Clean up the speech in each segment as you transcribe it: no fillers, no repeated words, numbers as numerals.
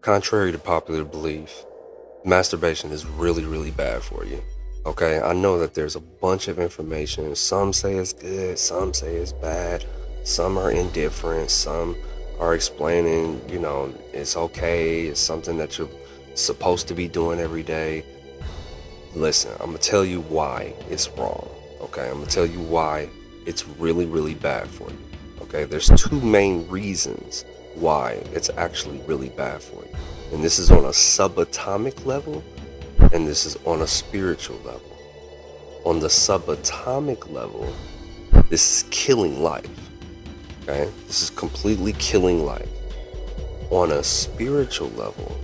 Contrary to popular belief, masturbation is really, really bad for you. Okay, I know that there's a bunch of information. Some say it's good, some say it's bad, some are indifferent, some are explaining, it's okay, it's something that you're supposed to be doing every day. Listen, I'm gonna tell you why it's wrong. Okay, I'm gonna tell you why it's really, really bad for you. Okay, there's two main reasons why it's actually really bad for you. And this is on a subatomic level, and this is on a spiritual level. On the subatomic level, this is killing life. Okay, this is completely killing life. On a spiritual level,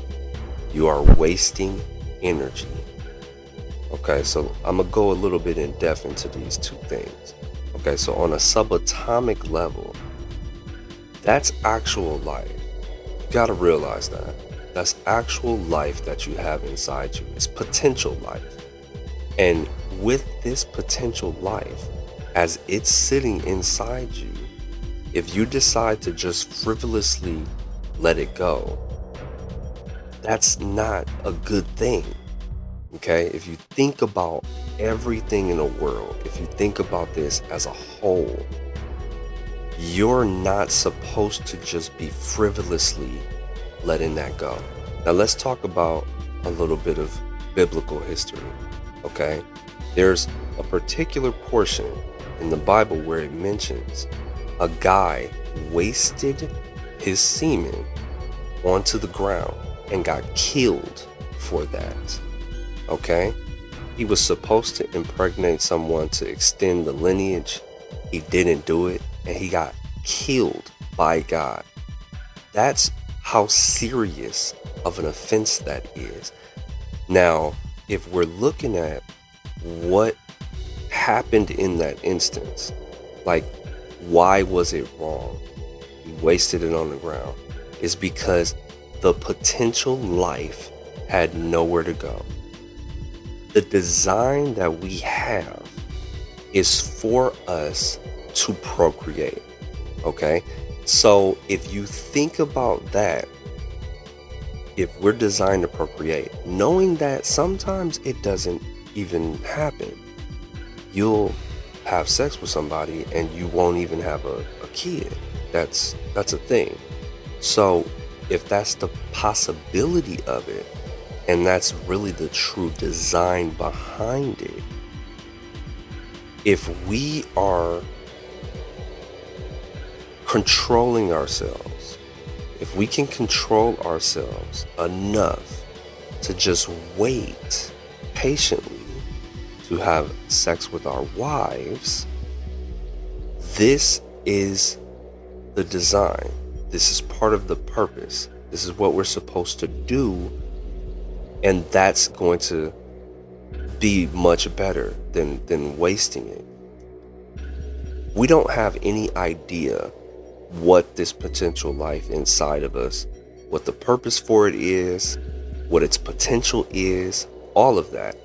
you are wasting energy. Okay, so I'm gonna go a little bit in depth into these two things. Okay, so on a subatomic level, that's actual life. You gotta realize that. That's actual life that you have inside you. It's potential life. And with this potential life, as it's sitting inside you, if you decide to just frivolously let it go, that's not a good thing. Okay, if you think about everything in the world, if you think about this as a whole, you're not supposed to just be frivolously letting that go. Now let's talk about a little bit of biblical history. Okay, there's a particular portion in the Bible where it mentions a guy wasted his semen onto the ground and got killed for that. Okay, he was supposed to impregnate someone to extend the lineage. He didn't do it, and he got killed by God. That's how serious of an offense that is. Now, if we're looking at what happened in that instance, like why was it wrong? He wasted it on the ground. It's because the potential life had nowhere to go. The design that we have is for us to procreate. Okay, so if you think about that, if we're designed to procreate, knowing that sometimes it doesn't even happen, you'll have sex with somebody and you won't even have a kid. That's a thing. So if that's the possibility of it, and that's really the true design behind it, if we are controlling ourselves, if we can control ourselves enough to just wait patiently to have sex with our wives, this is the design. This is part of the purpose. This is what we're supposed to do. And that's going to be much better than wasting it. We don't have any idea what this potential life inside of us, what the purpose for it is, what its potential is, all of that.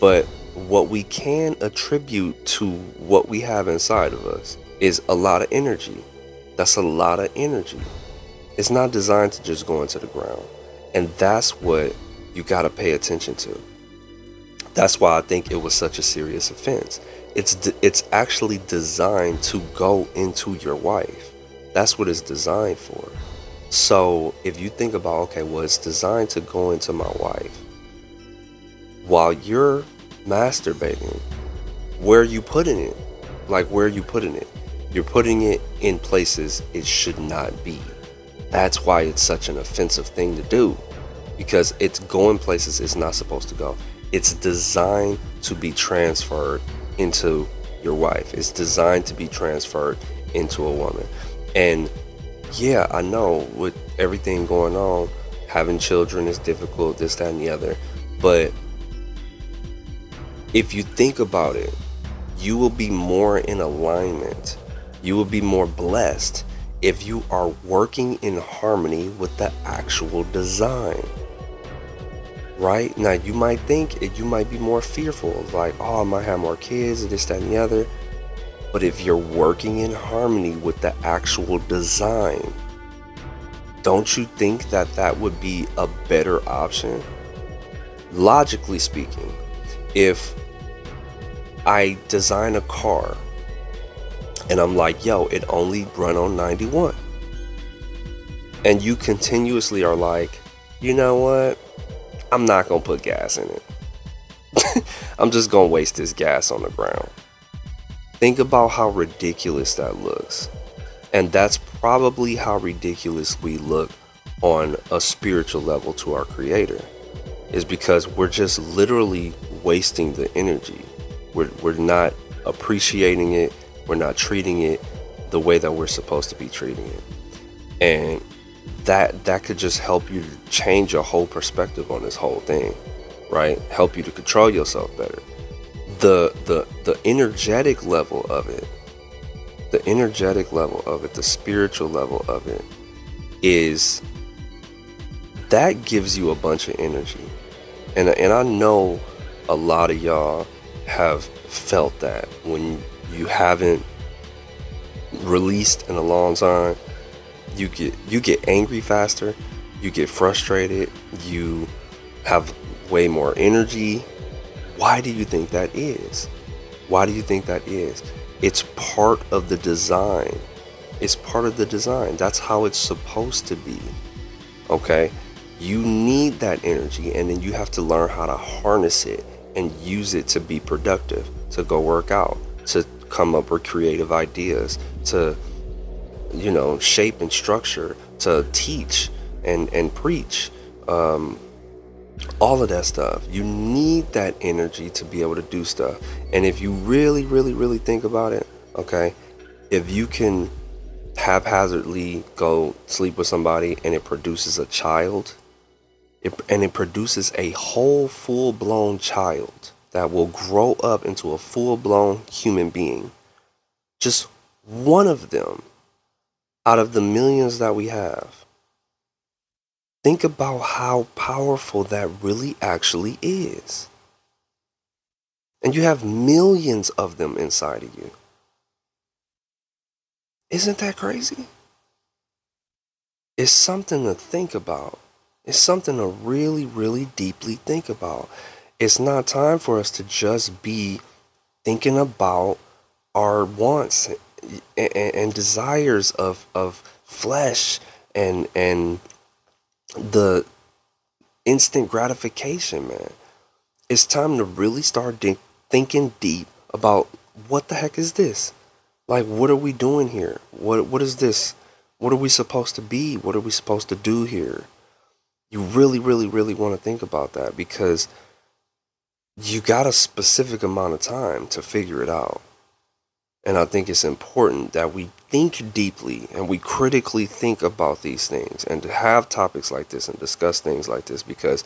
But what we can attribute to what we have inside of us is a lot of energy. That's a lot of energy. It's not designed to just go into the ground. And that's what you got to pay attention to. That's why I think it was such a serious offense. It's actually designed to go into your wife. That's what it's designed for. So if you think about, okay, well, it's designed to go into my wife. While you're masturbating, where are you putting it? Like, where are you putting it? You're putting it in places it should not be. That's why it's such an offensive thing to do, because it's going places it's not supposed to go. It's designed to be transferred into your wife. It's designed to be transferred into a woman. And yeah, I know with everything going on, having children is difficult, this, that, and the other. But if you think about it, you will be more in alignment. You will be more blessed if you are working in harmony with the actual design. Right? Now, you might think you might be more fearful of like, oh, I might have more kids, this, that, and the other. But if you're working in harmony with the actual design, don't you think that that would be a better option? Logically speaking, if I design a car and I'm like, yo, it only run on 91. And you continuously are like, you know what? I'm not going to put gas in it. I'm just going to waste this gas on the ground. Think about how ridiculous that looks. And that's probably how ridiculous we look on a spiritual level to our Creator, is because we're just literally wasting the energy. We're not appreciating it. We're not treating it the way that we're supposed to be treating it. And that could just help you to change your whole perspective on this whole thing, right? Help you to control yourself better. The energetic level of it, the spiritual level of it, is that gives you a bunch of energy. And I know a lot of y'all have felt that when you haven't released in a long time. You get angry faster, you get frustrated, you have way more energy. Why do you think that is? Why do you think that is? It's part of the design. It's part of the design. That's how it's supposed to be. Okay? You need that energy, and then you have to learn how to harness it and use it to be productive, to go work out, to come up with creative ideas, to shape and structure, to teach and preach, all of that stuff. You need that energy to be able to do stuff. And if you really, really, really think about it, okay, if you can haphazardly go sleep with somebody and it produces a child, and it produces a whole full-blown child that will grow up into a full-blown human being, just one of them out of the millions that we have. Think about how powerful that really actually is. And you have millions of them inside of you. Isn't that crazy? It's something to think about. It's something to really, really deeply think about. It's not time for us to just be thinking about our wants and desires of flesh and the instant gratification, man. It's time to really start thinking deep about what the heck is this? Like, what are we doing here? What is this? What are we supposed to be? What are we supposed to do here? You really, really, really want to think about that, because you got a specific amount of time to figure it out. And I think it's important that we think deeply and we critically think about these things, and to have topics like this and discuss things like this, because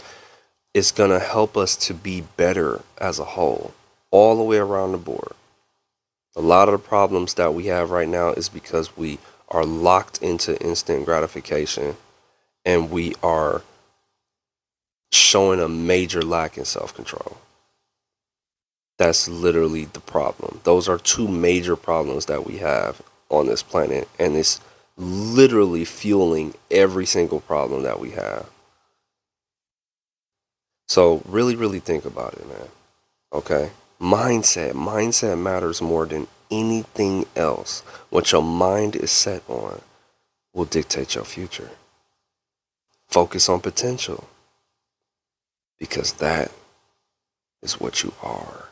it's going to help us to be better as a whole, all the way around the board. A lot of the problems that we have right now is because we are locked into instant gratification, and we are showing a major lack in self-control. That's literally the problem. Those are two major problems that we have on this planet, and it's literally fueling every single problem that we have. So really, really think about it, man. Okay? Mindset matters more than anything else. What your mind is set on will dictate your future. Focus on potential, because that is what you are.